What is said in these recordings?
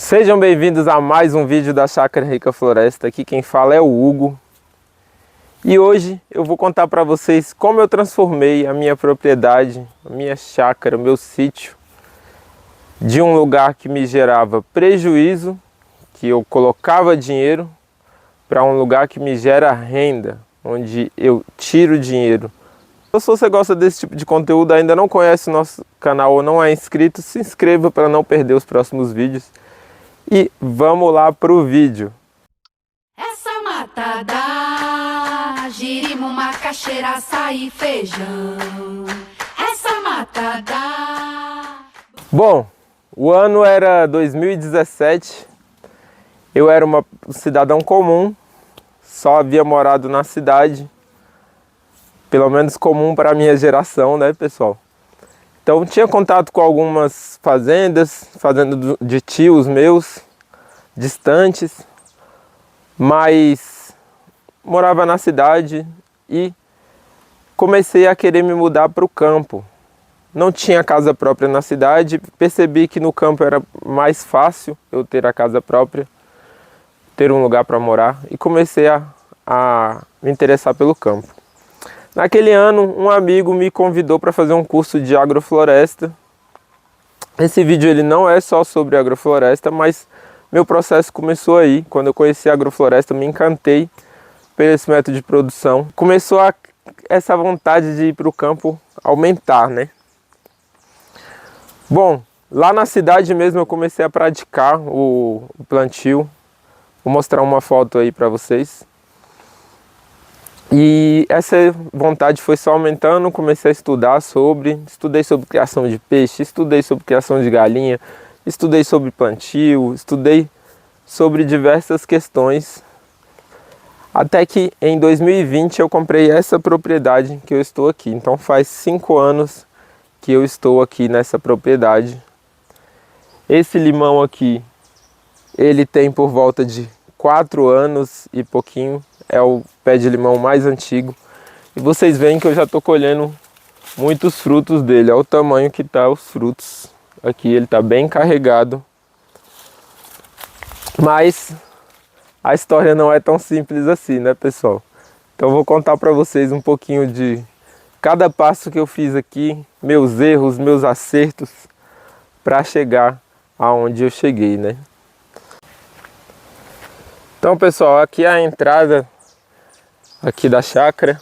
Sejam bem-vindos a mais um vídeo da Chácara Rica Floresta. Aqui quem fala é o Hugo. E hoje eu vou contar para vocês como eu transformei a minha propriedade, a minha chácara, o meu sítio, de um lugar que me gerava prejuízo, que eu colocava dinheiro, para um lugar que me gera renda, onde eu tiro dinheiro. Se você gosta desse tipo de conteúdo, ainda não conhece o nosso canal ou não é inscrito, se inscreva para não perder os próximos vídeos. E vamos lá pro vídeo. Essa mata dá girimo, macaxeira, açaí, feijão. Essa mata dá... Bom, o ano era 2017. Eu era um cidadão comum, só havia morado na cidade. Pelo menos comum para a minha geração, né, pessoal? Então tinha contato com algumas fazendas de tios meus, distantes, mas morava na cidade e comecei a querer me mudar para o campo. Não tinha casa própria na cidade, percebi que no campo era mais fácil eu ter a casa própria, ter um lugar para morar, e comecei a me interessar pelo campo. Naquele ano, um amigo me convidou para fazer um curso de agrofloresta. Esse vídeo ele não é só sobre agrofloresta, mas meu processo começou aí. Quando eu conheci a agrofloresta, me encantei por esse método de produção. Começou essa vontade de ir para o campo aumentar, né? Bom, lá na cidade mesmo eu comecei a praticar o plantio. Vou mostrar uma foto aí para vocês. E essa vontade foi só aumentando, comecei a estudei sobre criação de peixe, estudei sobre criação de galinha, estudei sobre plantio, estudei sobre diversas questões, até que em 2020 eu comprei essa propriedade que eu estou aqui. Então faz 5 anos que eu estou aqui nessa propriedade. Esse limão aqui, ele tem por volta de 4 anos e pouquinho. É o pé de limão mais antigo. E vocês veem que eu já estou colhendo muitos frutos dele. Olha o tamanho que tá os frutos. Aqui ele está bem carregado. Mas a história não é tão simples assim, né, pessoal? Então eu vou contar para vocês um pouquinho de cada passo que eu fiz aqui, meus erros, meus acertos, para chegar aonde eu cheguei, né? Então, pessoal, aqui é a entrada aqui da chácara,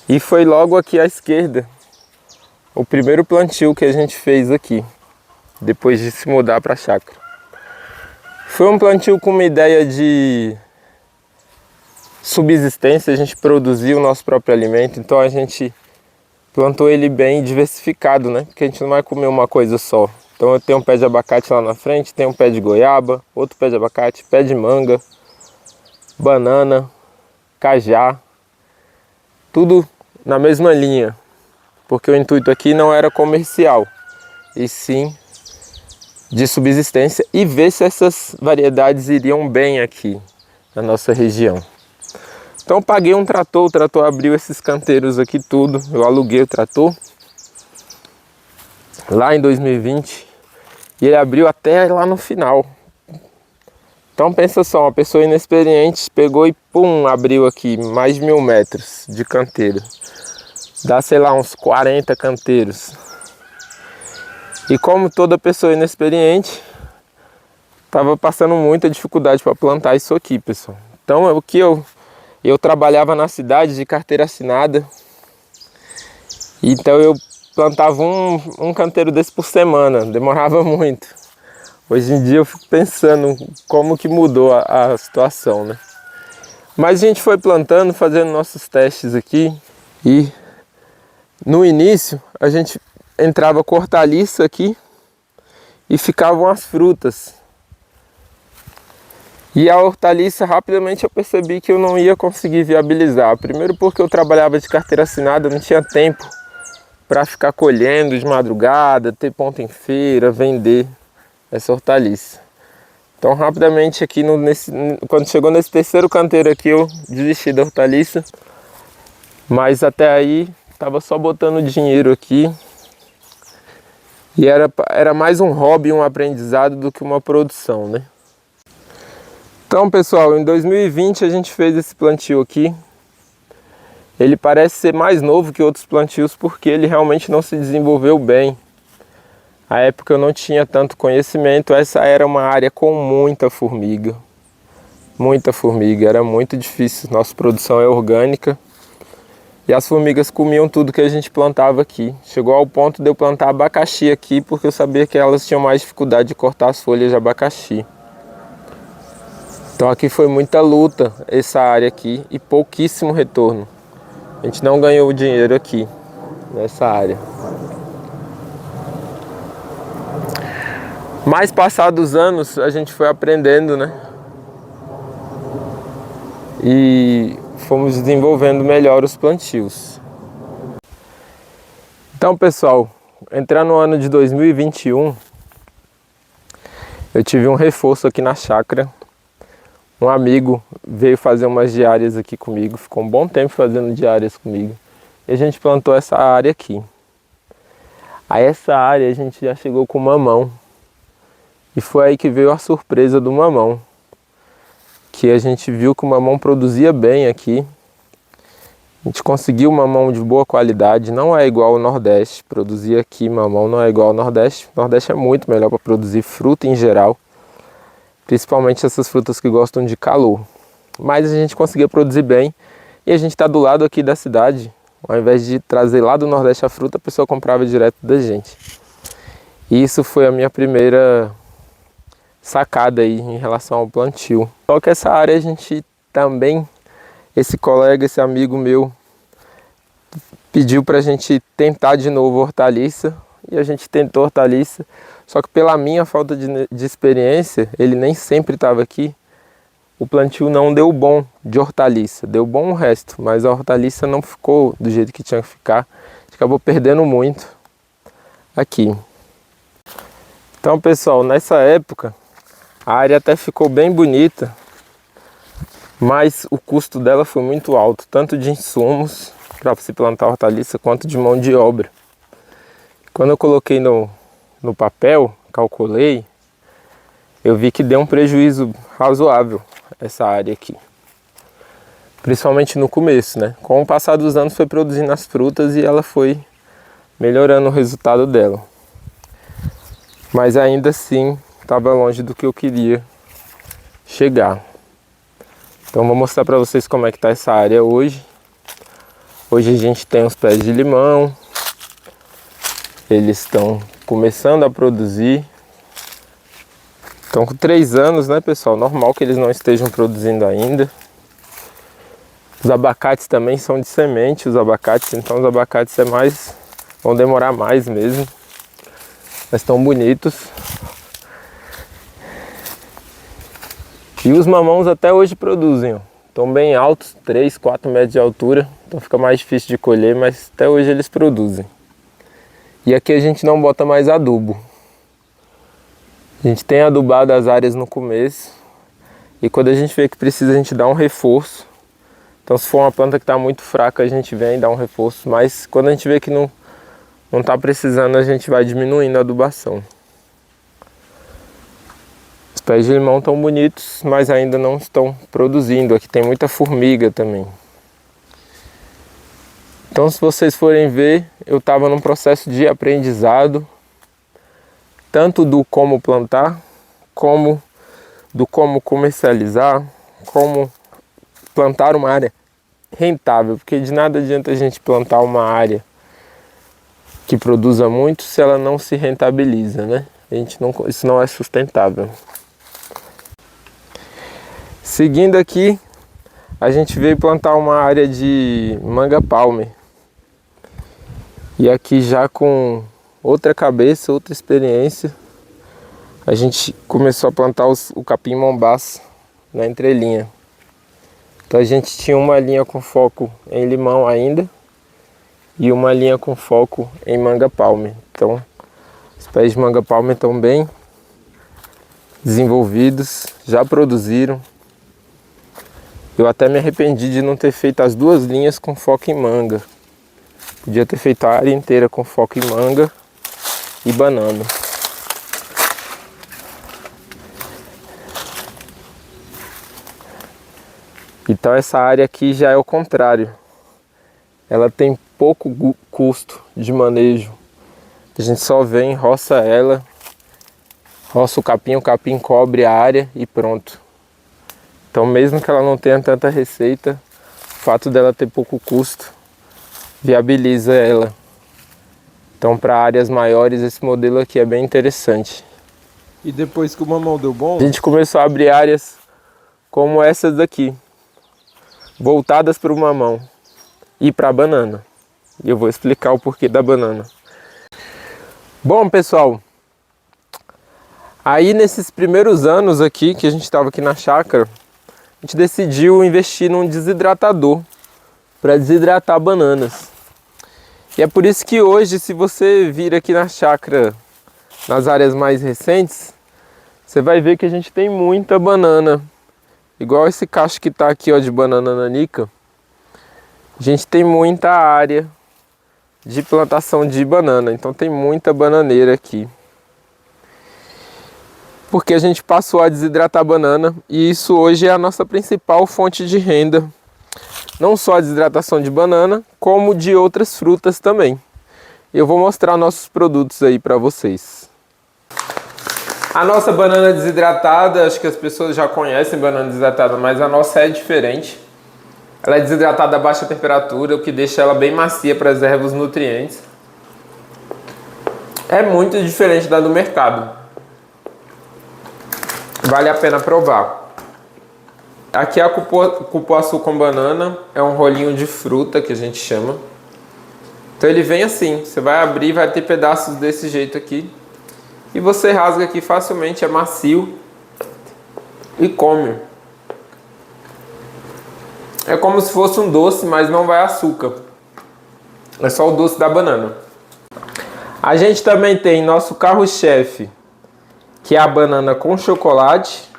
e foi logo aqui à esquerda o primeiro plantio que a gente fez aqui, depois de se mudar para a chácara. Foi um plantio com uma ideia de subsistência, a gente produzia o nosso próprio alimento, então a gente plantou ele bem diversificado, né? Porque a gente não vai comer uma coisa só. Então eu tenho um pé de abacate lá na frente, tenho um pé de goiaba, outro pé de abacate, pé de manga, banana, cajá, tudo na mesma linha, porque o intuito aqui não era comercial, e sim de subsistência, e ver se essas variedades iriam bem aqui na nossa região. Então eu paguei um trator, o trator abriu esses canteiros aqui tudo, eu aluguei o trator lá em 2020, e ele abriu até lá no final. Então pensa só, uma pessoa inexperiente pegou e pum, abriu aqui mais de 1000 metros de canteiro. Dá, sei lá, uns 40 canteiros. E como toda pessoa inexperiente, estava passando muita dificuldade para plantar isso aqui, pessoal. Então o que eu trabalhava na cidade de carteira assinada, então eu plantava um canteiro desse por semana, demorava muito. Hoje em dia eu fico pensando como que mudou a situação, né? Mas a gente foi plantando, fazendo nossos testes aqui, e no início a gente entrava com hortaliça aqui e ficavam as frutas. E a hortaliça, rapidamente eu percebi que eu não ia conseguir viabilizar. Primeiro porque eu trabalhava de carteira assinada, não tinha tempo para ficar colhendo de madrugada, ter ponto em feira, vender essa hortaliça. Então rapidamente aqui, quando chegou nesse terceiro canteiro aqui, eu desisti da hortaliça. Mas até aí estava só botando dinheiro aqui E era mais um hobby, um aprendizado do que uma produção, né? Então, pessoal, em 2020 a gente fez esse plantio aqui. Ele parece ser mais novo que outros plantios porque ele realmente não se desenvolveu bem. À época eu não tinha tanto conhecimento, essa era uma área com muita formiga. Muita formiga, era muito difícil. Nossa produção é orgânica. E as formigas comiam tudo que a gente plantava aqui. Chegou ao ponto de eu plantar abacaxi aqui porque eu sabia que elas tinham mais dificuldade de cortar as folhas de abacaxi. Então aqui foi muita luta, essa área aqui, e pouquíssimo retorno. A gente não ganhou dinheiro aqui, nessa área. Mas passados os anos, a gente foi aprendendo, né? E fomos desenvolvendo melhor os plantios. Então, pessoal, entrar no ano de 2021, eu tive um reforço aqui na chácara. Um amigo veio fazer umas diárias aqui comigo, ficou um bom tempo fazendo diárias comigo. E a gente plantou essa área aqui. A essa área a gente já chegou com mamão. E foi aí que veio a surpresa do mamão. Que a gente viu que o mamão produzia bem aqui. A gente conseguiu mamão de boa qualidade, não é igual ao Nordeste. Produzir aqui mamão não é igual ao Nordeste. O Nordeste é muito melhor para produzir fruta em geral. Principalmente essas frutas que gostam de calor. Mas a gente conseguia produzir bem e a gente está do lado aqui da cidade. Ao invés de trazer lá do Nordeste a fruta, a pessoa comprava direto da gente. E isso foi a minha primeira sacada aí em relação ao plantio. Só que essa área a gente também, esse colega, esse amigo meu, pediu para a gente tentar de novo hortaliça. E a gente tentou hortaliça. Só que pela minha falta de experiência, ele nem sempre estava aqui, o plantio não deu bom de hortaliça. Deu bom o resto, mas a hortaliça não ficou do jeito que tinha que ficar. A gente acabou perdendo muito aqui. Então, pessoal, nessa época, a área até ficou bem bonita, mas o custo dela foi muito alto, tanto de insumos para se plantar hortaliça, quanto de mão de obra. Quando eu coloquei no papel, calculei, eu vi que deu um prejuízo razoável essa área aqui. Principalmente no começo, né? Com o passar dos anos foi produzindo as frutas e ela foi melhorando o resultado dela. Mas ainda assim, estava longe do que eu queria chegar. Então vou mostrar para vocês como é que está essa área hoje. Hoje a gente tem os pés de limão. Eles estão começando a produzir. Estão com 3 anos, né, pessoal? Normal que eles não estejam produzindo ainda. Os abacates também são de semente, os abacates, então os abacates vão demorar mais mesmo. Mas estão bonitos. E os mamãos até hoje produzem, ó. Estão bem altos, 3, 4 metros de altura. Então fica mais difícil de colher, mas até hoje eles produzem. E aqui a gente não bota mais adubo. A gente tem adubado as áreas no começo. E quando a gente vê que precisa, a gente dá um reforço. Então se for uma planta que está muito fraca, a gente vem e dá um reforço. Mas quando a gente vê que não está precisando, a gente vai diminuindo a adubação. Os pés de limão estão bonitos, mas ainda não estão produzindo. Aqui tem muita formiga também. Então, se vocês forem ver, eu estava num processo de aprendizado, tanto do como plantar, como do como comercializar, como plantar uma área rentável, porque de nada adianta a gente plantar uma área que produza muito se ela não se rentabiliza, né? Isso não é sustentável. Seguindo aqui, a gente veio plantar uma área de manga palmer. E aqui já com outra cabeça, outra experiência, a gente começou a plantar o capim mombaça na entrelinha. Então a gente tinha uma linha com foco em limão ainda e uma linha com foco em manga palmer. Então os pés de manga palmer estão bem desenvolvidos, já produziram. Eu até me arrependi de não ter feito as 2 linhas com foco em manga. Podia ter feito a área inteira com foco em manga e banana. Então essa área aqui já é o contrário. Ela tem pouco custo de manejo. A gente só vem, roça ela, roça o capim cobre a área e pronto. Então mesmo que ela não tenha tanta receita, o fato dela ter pouco custo viabiliza ela. Então para áreas maiores esse modelo aqui é bem interessante. E depois que o mamão deu bom, A gente começou a abrir áreas como essas daqui, voltadas para o mamão e para a banana. E eu vou explicar o porquê da banana. Bom, pessoal, aí nesses primeiros anos aqui que a gente estava aqui na chácara, a gente decidiu investir num desidratador para desidratar bananas. E é por isso que hoje, se você vir aqui na chácara, nas áreas mais recentes, você vai ver que a gente tem muita banana. Igual esse cacho que está aqui, ó, de banana nanica. A gente tem muita área de plantação de banana, então tem muita bananeira aqui. Porque a gente passou a desidratar a banana e isso hoje é a nossa principal fonte de renda. Não só a desidratação de banana, como de outras frutas também. Eu vou mostrar nossos produtos aí para vocês. A nossa banana desidratada, acho que as pessoas já conhecem banana desidratada, mas a nossa é diferente. Ela é desidratada a baixa temperatura, o que deixa ela bem macia, preserva os nutrientes. É muito diferente da do mercado. Vale a pena provar. Aqui é a cupuaçu com banana, é um rolinho de fruta que a gente chama. Então ele vem assim, você vai abrir, vai ter pedaços desse jeito aqui. E você rasga aqui facilmente, é macio e come. É como se fosse um doce, mas não vai açúcar. É só o doce da banana. A gente também tem nosso carro-chefe, que é a banana com chocolate,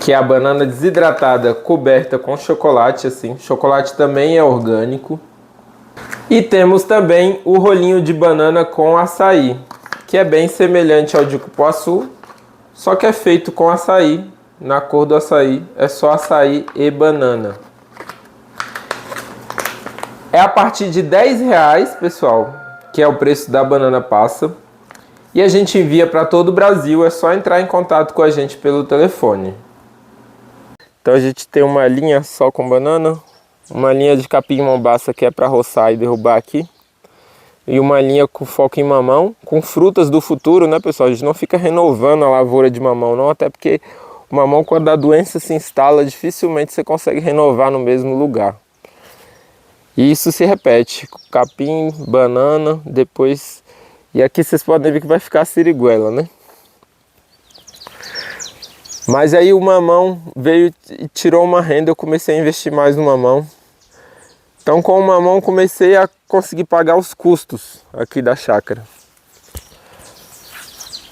que é a banana desidratada coberta com chocolate, assim. Chocolate também é orgânico. E temos também o rolinho de banana com açaí, que é bem semelhante ao de cupuaçu, só que é feito com açaí. Na cor do açaí, é só açaí e banana. É a partir de R$10, pessoal, que é o preço da banana passa. E a gente envia para todo o Brasil, é só entrar em contato com a gente pelo telefone. Então a gente tem uma linha só com banana, uma linha de capim mombaça que é para roçar e derrubar aqui. E uma linha com foco em mamão, com frutas do futuro, né, pessoal? A gente não fica renovando a lavoura de mamão, não, até porque o mamão, quando a doença se instala, dificilmente você consegue renovar no mesmo lugar. E isso se repete, capim, banana, depois... E aqui vocês podem ver que vai ficar a siriguela, né? Mas aí o mamão veio e tirou uma renda, eu comecei a investir mais no mamão. Então com o mamão comecei a conseguir pagar os custos aqui da chácara.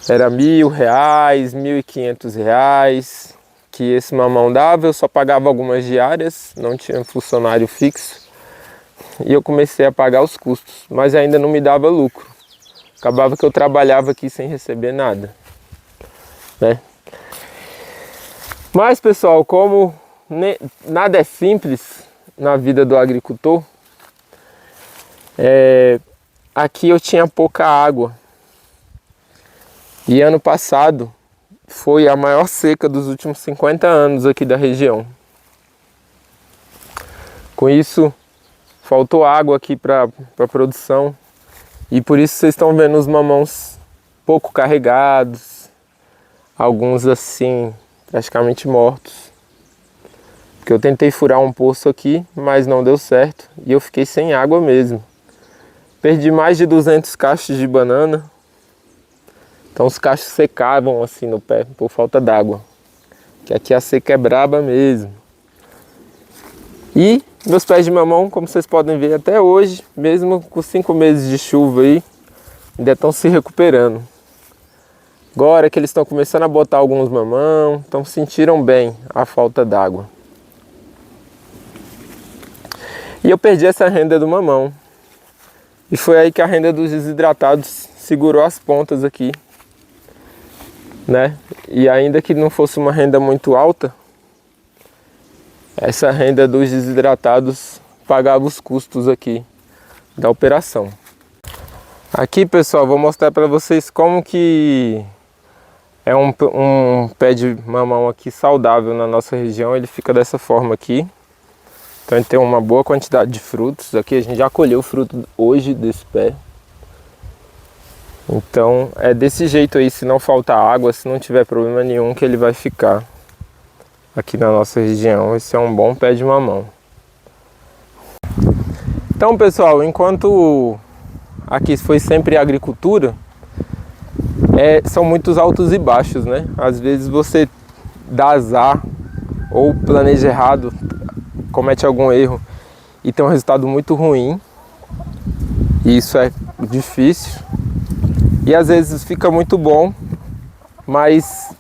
Era R$1.000, R$1.500 que esse mamão dava. Eu só pagava algumas diárias, não tinha funcionário fixo. E eu comecei a pagar os custos, mas ainda não me dava lucro. Acabava que eu trabalhava aqui sem receber nada, né? Mas, pessoal, como nada é simples na vida do agricultor, aqui eu tinha pouca água. E ano passado foi a maior seca dos últimos 50 anos aqui da região. Com isso, faltou água aqui para a produção. E por isso vocês estão vendo os mamões pouco carregados, alguns assim praticamente mortos. Porque eu tentei furar um poço aqui, mas não deu certo e eu fiquei sem água mesmo. Perdi mais de 200 cachos de banana. Então os cachos secavam assim no pé por falta d'água. Que aqui a seca é braba mesmo. E meus pés de mamão, como vocês podem ver até hoje, mesmo com 5 meses de chuva aí, ainda estão se recuperando. Agora que eles estão começando a botar alguns mamão, então sentiram bem a falta d'água. E eu perdi essa renda do mamão. E foi aí que a renda dos desidratados segurou as pontas aqui, né? E ainda que não fosse uma renda muito alta, essa renda dos desidratados pagava os custos aqui da operação. Aqui, pessoal, vou mostrar para vocês como que é um pé de mamão aqui saudável na nossa região. Ele fica dessa forma aqui. Então ele tem uma boa quantidade de frutos. Aqui a gente já colheu o fruto hoje desse pé. Então é desse jeito aí, se não faltar água, se não tiver problema nenhum, que ele vai ficar aqui na nossa região. Esse é um bom pé de mamão. Então, pessoal, enquanto aqui foi sempre agricultura, são muitos altos e baixos, né? Às vezes você dá azar ou planeja errado, comete algum erro e tem um resultado muito ruim. E isso é difícil. E às vezes fica muito bom, mas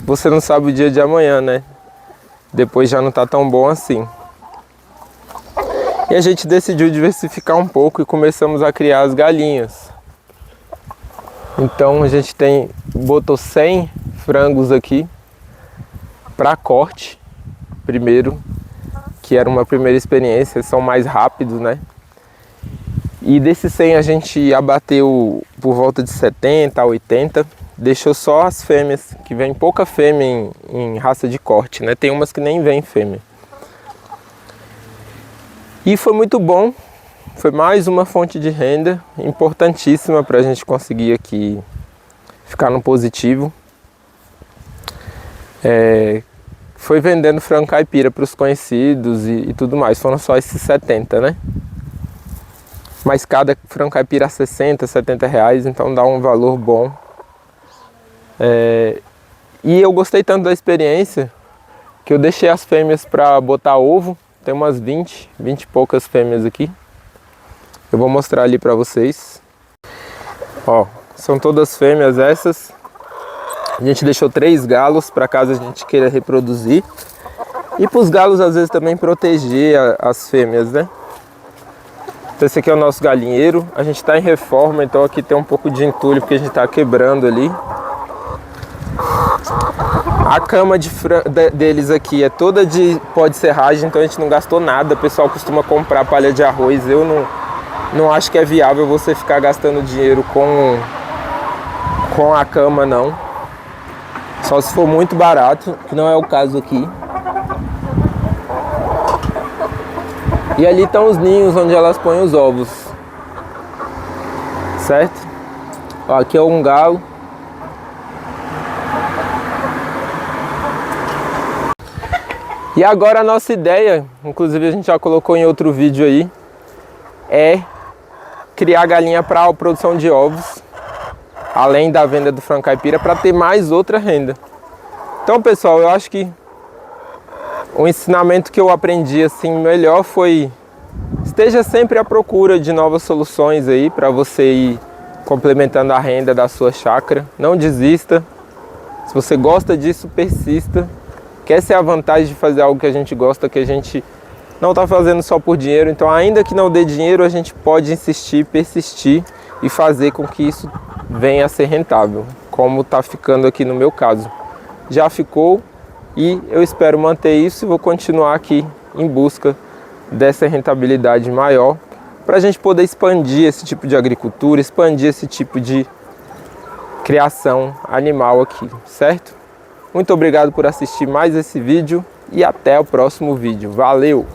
você não sabe o dia de amanhã, né? Depois já não tá tão bom assim. E a gente decidiu diversificar um pouco e começamos a criar as galinhas. Então a gente botou 100 frangos aqui para corte primeiro, que era uma primeira experiência, são mais rápidos, né? E desses 100 a gente abateu por volta de 70 a 80, deixou só as fêmeas, que vem pouca fêmea em raça de corte, né? Tem umas que nem vem fêmea. E foi muito bom, foi mais uma fonte de renda importantíssima para a gente conseguir aqui ficar no positivo. Foi vendendo frango caipira para os conhecidos e tudo mais, foram só esses 70, né? Mas cada frango caipira a 60, 70 reais, então dá um valor bom. E eu gostei tanto da experiência que eu deixei as fêmeas para botar ovo. Tem umas 20 e poucas fêmeas aqui. Eu vou mostrar ali para vocês. Ó, são todas fêmeas essas. A gente deixou 3 galos para caso a gente queira reproduzir. E para os galos às vezes também proteger as fêmeas, né? Então esse aqui é o nosso galinheiro. A gente está em reforma, então aqui tem um pouco de entulho porque a gente está quebrando ali. A cama deles aqui é toda de pó de serragem, então a gente não gastou nada. O pessoal costuma comprar palha de arroz. Eu não acho que é viável você ficar gastando dinheiro com a cama, não. Só se for muito barato, que não é o caso aqui. E ali estão os ninhos onde elas põem os ovos. Certo? Ó, aqui é um galo. E agora a nossa ideia, inclusive a gente já colocou em outro vídeo aí, é criar galinha para a produção de ovos, além da venda do frango caipira, para ter mais outra renda. Então, pessoal, eu acho que o ensinamento que eu aprendi assim melhor foi: esteja sempre à procura de novas soluções aí para você ir complementando a renda da sua chácara. Não desista. Se você gosta disso, persista. Que essa é a vantagem de fazer algo que a gente gosta, que a gente não está fazendo só por dinheiro. Então, ainda que não dê dinheiro, a gente pode insistir, persistir e fazer com que isso venha a ser rentável, como está ficando aqui no meu caso. Já ficou e eu espero manter isso e vou continuar aqui em busca dessa rentabilidade maior para a gente poder expandir esse tipo de agricultura, expandir esse tipo de criação animal aqui, certo? Muito obrigado por assistir mais esse vídeo e até o próximo vídeo. Valeu!